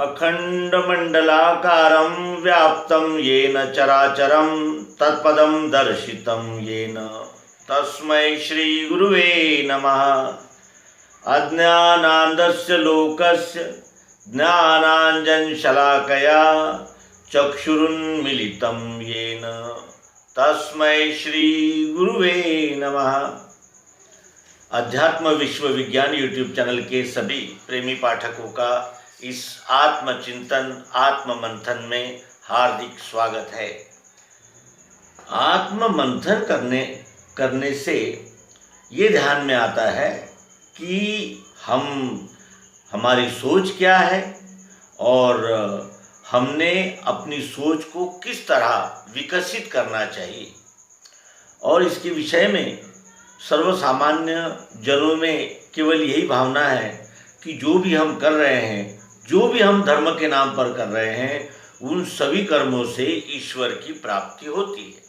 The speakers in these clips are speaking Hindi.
अखंडमंडलाकारं व्याप्तं येन चराचरं तत्पदं दर्शितं येन तस्मै श्रीगुरुवे नमः। अज्ञानान्धस्य लोकस्य ज्ञानाञ्जनशलाकया चक्षुरुन्मीलितं येन तस्मै श्रीगुरुवे नमः। अध्यात्म विश्व विज्ञान यूट्यूब चैनल के सभी प्रेमी पाठकों का इस आत्मचिंतन आत्म मंथन में हार्दिक स्वागत है। आत्म मंथन करने से ये ध्यान में आता है कि हमारी सोच क्या है और हमने अपनी सोच को किस तरह विकसित करना चाहिए। और इसके विषय में सर्वसामान्य जनों में केवल यही भावना है कि जो भी हम कर रहे हैं, जो भी हम धर्म के नाम पर कर रहे हैं, उन सभी कर्मों से ईश्वर की प्राप्ति होती है।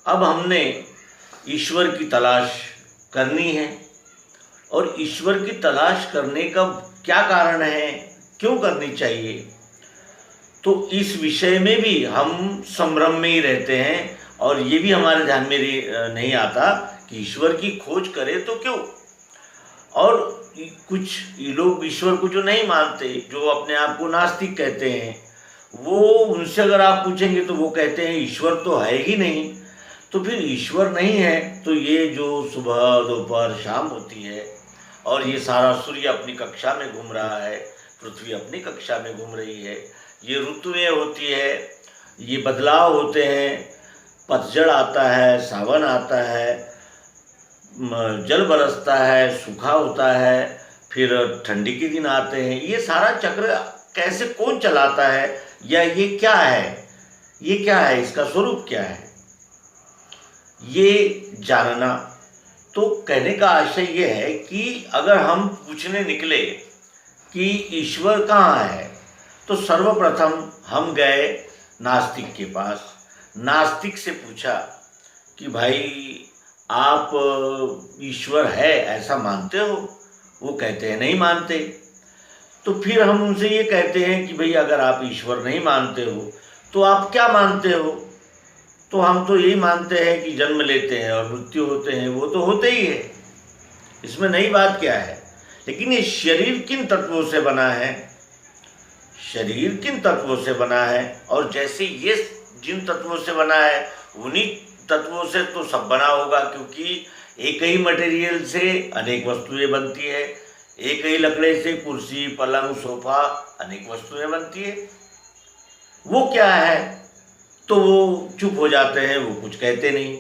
अब हमने ईश्वर की तलाश करनी है और ईश्वर की तलाश करने का क्या कारण है, क्यों करनी चाहिए, तो इस विषय में भी हम संभ्रम में ही रहते हैं। और ये भी हमारे ध्यान में नहीं आता कि ईश्वर की खोज करें तो क्यों। और कुछ लोग ईश्वर को जो नहीं मानते, जो अपने आप को नास्तिक कहते हैं, वो उनसे अगर आप पूछेंगे तो वो कहते हैं ईश्वर तो है ही नहीं। तो फिर ईश्वर नहीं है तो ये जो सुबह दोपहर शाम होती है और ये सारा सूर्य अपनी कक्षा में घूम रहा है, पृथ्वी अपनी कक्षा में घूम रही है, ये ऋतुएं होती है, ये बदलाव होते हैं, पतझड़ आता है, सावन आता है, जल बरसता है, सूखा होता है, फिर ठंडी के दिन आते हैं, ये सारा चक्र कैसे कौन चलाता है, या ये क्या है, ये क्या है, इसका स्वरूप क्या है, ये जानना। तो कहने का आशय ये है कि अगर हम पूछने निकले कि ईश्वर कहाँ है, तो सर्वप्रथम हम गए नास्तिक के पास। नास्तिक से पूछा कि भाई आप ईश्वर है ऐसा मानते हो? वो कहते हैं नहीं मानते। तो फिर हम उनसे ये कहते हैं कि भाई अगर आप ईश्वर नहीं मानते हो तो आप क्या मानते हो? तो हम तो यही मानते हैं कि जन्म लेते हैं और मृत्यु होते हैं, वो तो होते ही है, इसमें नई बात क्या है। लेकिन ये शरीर किन तत्वों से बना है, शरीर किन तत्वों से बना है, और जैसे ये जिन तत्वों से बना है उन्हीं तत्वों से तो सब बना होगा, क्योंकि एक ही मटेरियल से अनेक वस्तुएं बनती है, एक ही लकड़े से कुर्सी पलंग सोफा अनेक वस्तुएं बनती है। वो क्या है, तो वो चुप हो जाते हैं, वो कुछ कहते नहीं।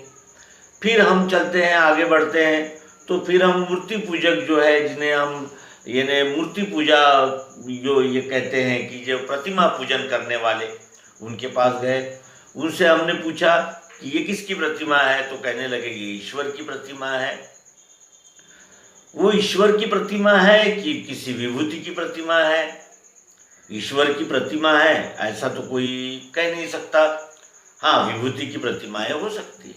फिर हम चलते हैं, आगे बढ़ते हैं, तो फिर हम मूर्ति पूजक जो है, जिन्हें हम यानी मूर्ति पूजा जो ये कहते हैं कि जो प्रतिमा पूजन करने वाले, उनके पास गए। उनसे हमने पूछा कि ये किसकी प्रतिमा है, तो कहने लगे ये ईश्वर की प्रतिमा है। वो ईश्वर की प्रतिमा है कि किसी विभूति की प्रतिमा है? ईश्वर की प्रतिमा है ऐसा तो कोई कह नहीं सकता। हाँ, विभूति की प्रतिमाएं हो सकती है।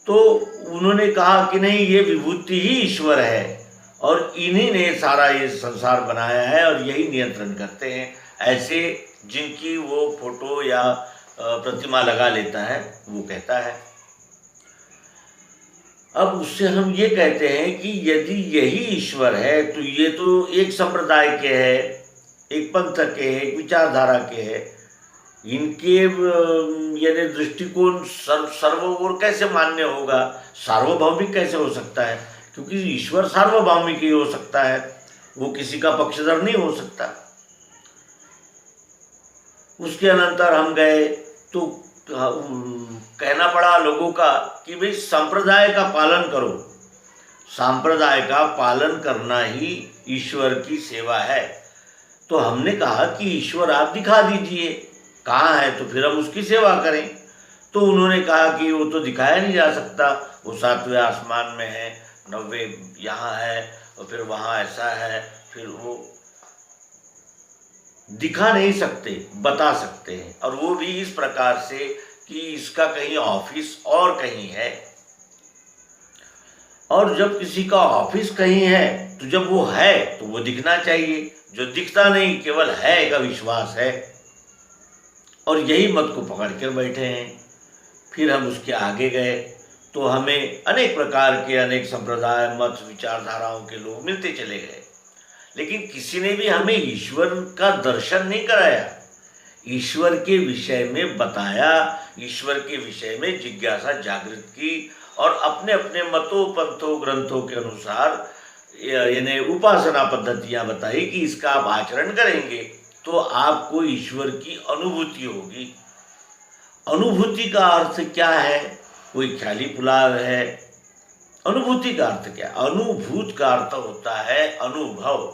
तो उन्होंने कहा कि नहीं, ये विभूति ही ईश्वर है और इन्हीं ने सारा ये संसार बनाया है और यही नियंत्रण करते हैं। ऐसे जिनकी वो फोटो या प्रतिमा लगा लेता है वो कहता है। अब उससे हम ये कहते हैं कि यदि यही ईश्वर है तो ये तो एक संप्रदाय के है, एक पंथ के है, एक विचारधारा के है, इनके यानी दृष्टिकोण सर्व और कैसे मान्य होगा, सार्वभौमिक कैसे हो सकता है? क्योंकि ईश्वर सार्वभौमिक ही हो सकता है, वो किसी का पक्षधर नहीं हो सकता। उसके अनंतर हम गए तो कहना पड़ा लोगों का कि भाई संप्रदाय का पालन करो, संप्रदाय का पालन करना ही ईश्वर की सेवा है। तो हमने कहा कि ईश्वर आप दिखा दीजिए कहाँ है, तो फिर हम उसकी सेवा करें। तो उन्होंने कहा कि वो तो दिखाया नहीं जा सकता, वो 7वें आसमान में है, 9वें यहाँ है, और फिर वहाँ ऐसा है, फिर वो दिखा नहीं सकते, बता सकते हैं, और वो भी इस प्रकार से कि इसका कहीं ऑफिस और कहीं है। और जब किसी का ऑफिस कहीं है तो जब वो है तो वो दिखना चाहिए, जो दिखता नहीं केवल है का विश्वास है, और यही मत को पकड़ कर बैठे हैं। फिर हम उसके आगे गए तो हमें अनेक प्रकार के, अनेक संप्रदाय, मत, विचारधाराओं के लोग मिलते चले गए, लेकिन किसी ने भी हमें ईश्वर का दर्शन नहीं कराया, ईश्वर के विषय में बताया, ईश्वर के विषय में जिज्ञासा जागृत की, और अपने अपने मतों, पंथों, ग्रंथों के अनुसार यानी उपासना पद्धतियां बताई कि इसका आप आचरण करेंगे तो आपको ईश्वर की अनुभूति होगी। अनुभूति का अर्थ क्या है? कोई ख्याली पुलाव है? अनुभूति का अर्थ क्या है? अनुभूत का अर्थ होता है अनुभव।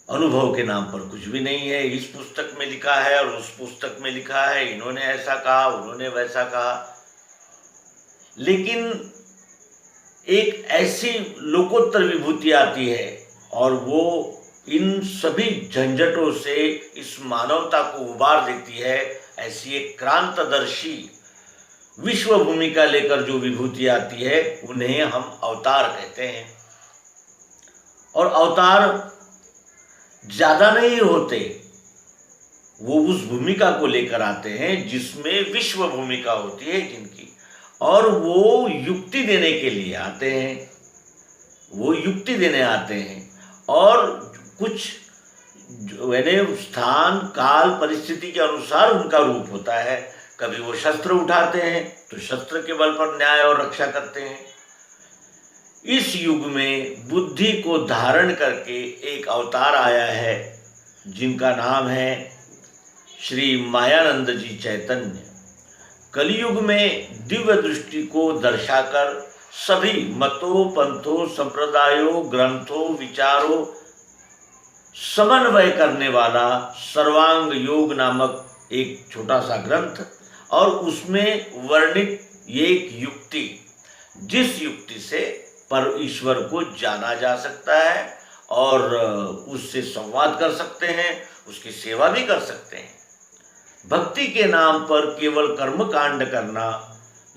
अनुभव के नाम पर कुछ भी नहीं है। इस पुस्तक में लिखा है और उस पुस्तक में लिखा है, इन्होंने ऐसा कहा, उन्होंने वैसा कहा, लेकिन एक ऐसी लोकोत्तर विभूति आती है और वो इन सभी झंझटों से इस मानवता को उबार देती है। ऐसी एक क्रांतदर्शी विश्व भूमिका लेकर जो विभूति आती है उन्हें हम अवतार कहते हैं। और अवतार ज्यादा नहीं होते, वो उस भूमिका को लेकर आते हैं जिसमें विश्व भूमिका होती है जिनकी, और वो युक्ति देने के लिए आते हैं, वो युक्ति देने आते हैं। और कुछ यानी स्थान, काल, परिस्थिति के अनुसार उनका रूप होता है। कभी वो शस्त्र उठाते हैं तो शस्त्र के बल पर न्याय और रक्षा करते हैं। इस युग में बुद्धि को धारण करके एक अवतार आया है जिनका नाम है श्री मायानंद जी चैतन्य। कलयुग में दिव्य दृष्टि को दर्शाकर सभी मतों, पंथों, संप्रदायों, ग्रंथों, विचारों समन्वय करने वाला सर्वांग योग नामक एक छोटा सा ग्रंथ, और उसमें वर्णित एक युक्ति, जिस युक्ति से पर ईश्वर को जाना जा सकता है और उससे संवाद कर सकते हैं, उसकी सेवा भी कर सकते हैं। भक्ति के नाम पर केवल कर्म कांड करना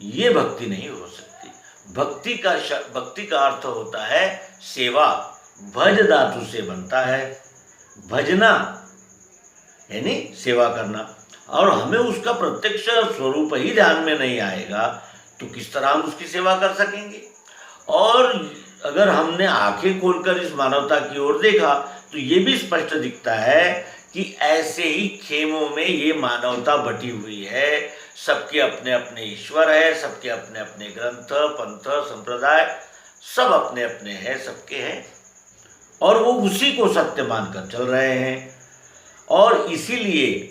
ये भक्ति नहीं हो सकती। भक्ति का अर्थ होता है सेवा। भज धातु से बनता है, भजना यानी सेवा करना, और हमें उसका प्रत्यक्ष स्वरूप ही ध्यान में नहीं आएगा तो किस तरह हम उसकी सेवा कर सकेंगे। और अगर हमने आंखें खोलकर इस मानवता की ओर देखा तो ये भी स्पष्ट दिखता है कि ऐसे ही खेमों में ये मानवता बटी हुई है। सबके अपने अपने ईश्वर है, सबके अपने अपने ग्रंथ, पंथ, संप्रदाय सब अपने अपने हैं, सबके हैं, और वो उसी को सत्य मानकर चल रहे हैं। और इसीलिए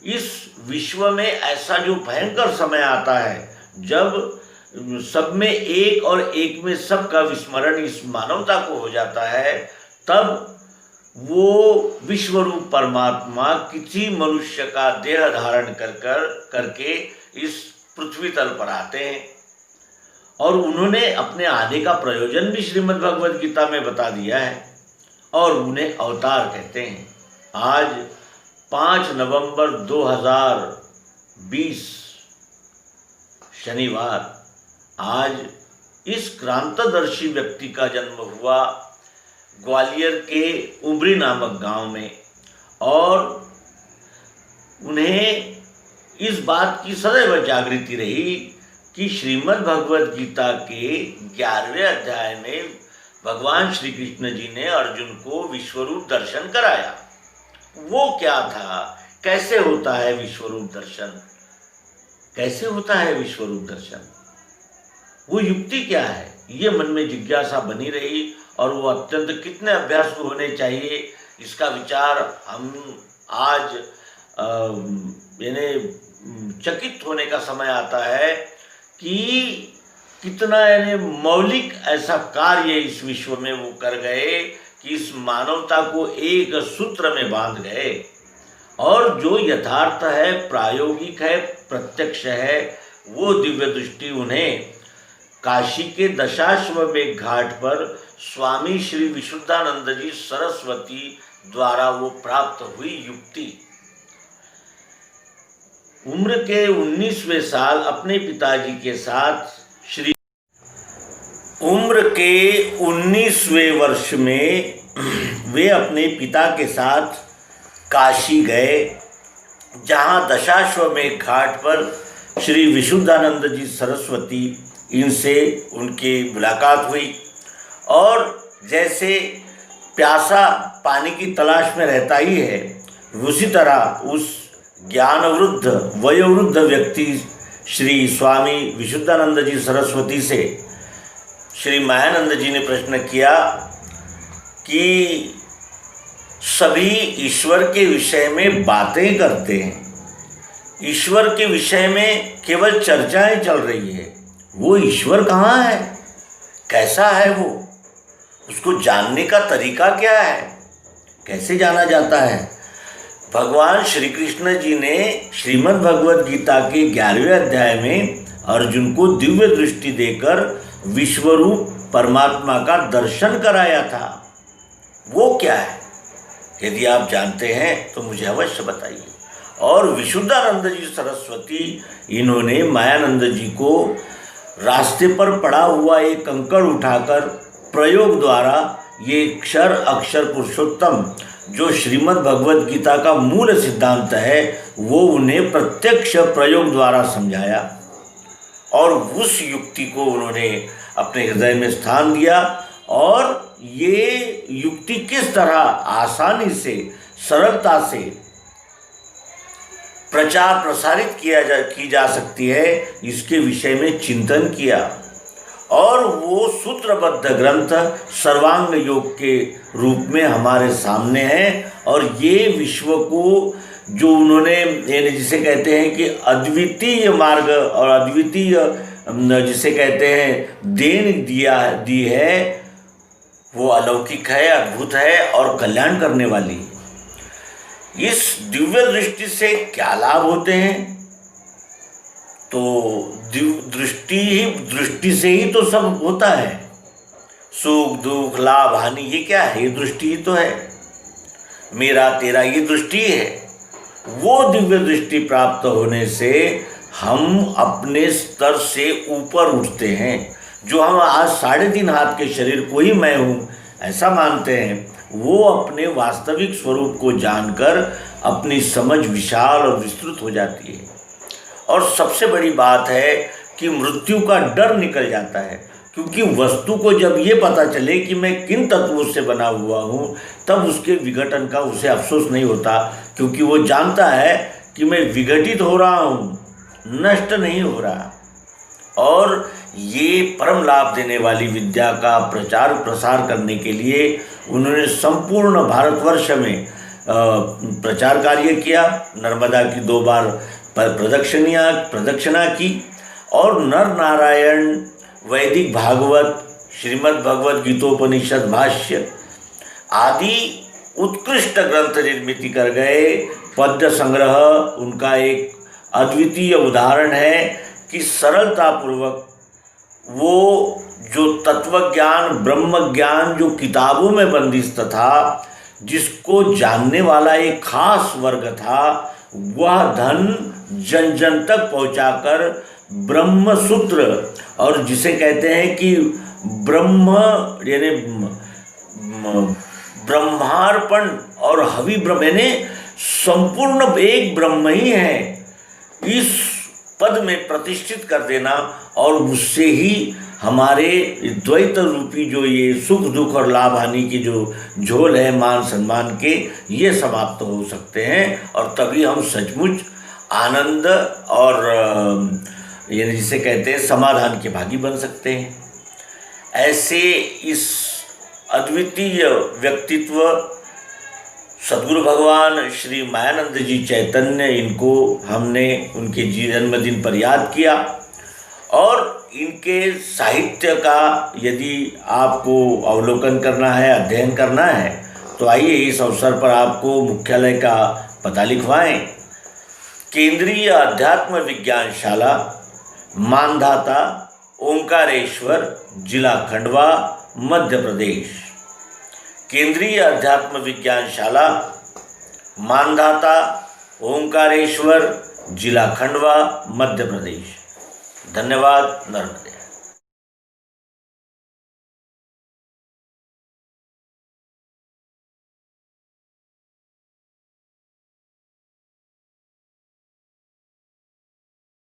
इस विश्व में ऐसा जो भयंकर समय आता है जब सब में एक और एक में सब का विस्मरण इस मानवता को हो जाता है, तब वो विश्वरूप परमात्मा किसी मनुष्य का देह धारण करके इस पृथ्वी तल पर आते हैं। और उन्होंने अपने आने का प्रयोजन भी श्रीमद् भगवद गीता में बता दिया है, और उन्हें अवतार कहते हैं। आज 5 नवंबर 2020 शनिवार, आज इस क्रांतदर्शी व्यक्ति का जन्म हुआ ग्वालियर के उमरी नामक गांव में, और उन्हें इस बात की सदैव जागृति रही कि श्रीमद् भगवद गीता के 11वें अध्याय में भगवान श्री कृष्ण जी ने अर्जुन को विश्वरूप दर्शन कराया। वो क्या था? कैसे होता है विश्वरूप दर्शन? कैसे होता है विश्वरूप दर्शन? वो युक्ति क्या है? ये मन में जिज्ञासा बनी रही, और वो अत्यंत कितने अभ्यास को होने चाहिए इसका विचार हम आज यानी चकित होने का समय आता है कि कितना यानी मौलिक ऐसा कार्य इस विश्व में वो कर गए कि इस मानवता को एक सूत्र में बांध गए। और जो यथार्थ है, प्रायोगिक है, प्रत्यक्ष है, वो दिव्य दृष्टि उन्हें काशी के दशाश्वमेध घाट पर स्वामी श्री विशुद्धानंद जी सरस्वती द्वारा वो प्राप्त हुई युक्ति। उम्र के 19वें साल अपने पिताजी के साथ श्री उम्र के 19वें वर्ष में वे अपने पिता के साथ काशी गए, जहाँ दशाश्वमेध घाट पर श्री विशुद्धानंद जी सरस्वती इनसे उनकी मुलाकात हुई। और जैसे प्यासा पानी की तलाश में रहता ही है, उसी तरह उस ज्ञानवृद्ध वयोवृद्ध व्यक्ति श्री स्वामी विशुद्धानंद जी सरस्वती से श्री मायानंद जी ने प्रश्न किया कि सभी ईश्वर के विषय में बातें करते हैं, ईश्वर के विषय में केवल चर्चाएं चल रही है, वो ईश्वर कहाँ है, कैसा है वो, उसको जानने का तरीका क्या है, कैसे जाना जाता है। भगवान श्री कृष्ण जी ने श्रीमद् भगवद गीता के 11वें अध्याय में अर्जुन को दिव्य दृष्टि देकर विश्वरूप परमात्मा का दर्शन कराया था। वो क्या है? यदि आप जानते हैं तो मुझे अवश्य बताइए। और विशुद्धानंद जी सरस्वती इन्होंने मायानंद जी को रास्ते पर पड़ा हुआ एक कंकड़ उठाकर प्रयोग द्वारा ये क्षर अक्षर पुरुषोत्तम जो श्रीमद् भगवद गीता का मूल सिद्धांत है वो उन्हें प्रत्यक्ष प्रयोग द्वारा समझाया। और उस युक्ति को उन्होंने अपने हृदय में स्थान दिया। और ये युक्ति किस तरह आसानी से, सरलता से प्रचार प्रसारित की जा सकती है, इसके विषय में चिंतन किया। और वो सूत्रबद्ध ग्रंथ सर्वांग योग के रूप में हमारे सामने है। और ये विश्व को जो उन्होंने जिसे कहते हैं कि अद्वितीय मार्ग और अद्वितीय जिसे कहते हैं देन दी है, वो अलौकिक है, अद्भुत है और कल्याण करने वाली है। इस दिव्य दृष्टि से क्या लाभ होते हैं? तो दृष्टि से ही तो सब होता है, सुख दुख लाभ हानि, ये क्या है? ये दृष्टि ही तो है। मेरा तेरा ये दृष्टि है। वो दिव्य दृष्टि प्राप्त होने से हम अपने स्तर से ऊपर उठते हैं। जो हम आज 3.5 हाथ के शरीर को ही मैं हूँ ऐसा मानते हैं, वो अपने वास्तविक स्वरूप को जानकर अपनी समझ विशाल और विस्तृत हो जाती है। और सबसे बड़ी बात है कि मृत्यु का डर निकल जाता है, क्योंकि वस्तु को जब ये पता चले कि मैं किन तत्वों से बना हुआ हूँ, तब उसके विघटन का उसे अफसोस नहीं होता, क्योंकि वो जानता है कि मैं विघटित हो रहा हूँ, नष्ट नहीं हो रहा। और ये परम लाभ देने वाली विद्या का प्रचार प्रसार करने के लिए उन्होंने संपूर्ण भारतवर्ष में प्रचार कार्य किया। नर्मदा की 2 बार प्रदक्षिणा की और नर नारायण, वैदिक भागवत, श्रीमद् भगवद गीतोपनिषद भाष्य आदि उत्कृष्ट ग्रंथ निर्मित कर गए। पद्य संग्रह उनका एक अद्वितीय उदाहरण है कि सरलतापूर्वक वो जो तत्वज्ञान ब्रह्म ज्ञान जो किताबों में बंदिस्त था, जिसको जानने वाला एक खास वर्ग था, वह धन जन जन तक पहुंचाकर ब्रह्म सूत्र और जिसे कहते हैं कि ब्रह्म यानी ब्रह्मार्पण और हवि ब्रह्म यानी संपूर्ण एक ब्रह्म ही है, इस पद में प्रतिष्ठित कर देना। और उससे ही हमारे द्वैत रूपी जो ये सुख दुख और लाभ हानि की जो झोल है मान सम्मान के, ये समाप्त हो सकते हैं। और तभी हम सचमुच आनंद और यानी जिसे कहते हैं समाधान के भागी बन सकते हैं। ऐसे इस अद्वितीय व्यक्तित्व सद्गुरु भगवान श्री मायानंद जी चैतन्य, इनको हमने उनके जन्मदिन पर याद किया। और इनके साहित्य का यदि आपको अवलोकन करना है, अध्ययन करना है, तो आइए इस अवसर पर आपको मुख्यालय का पता लिखवाएं। केंद्रीय अध्यात्म विज्ञानशाला, मानधाता, ओंकारेश्वर, जिला खंडवा, मध्य प्रदेश। केंद्रीय अध्यात्म विज्ञानशाला, मानधाता, ओंकारेश्वर, जिला खंडवा, मध्य प्रदेश। धन्यवाद। नमस्ते।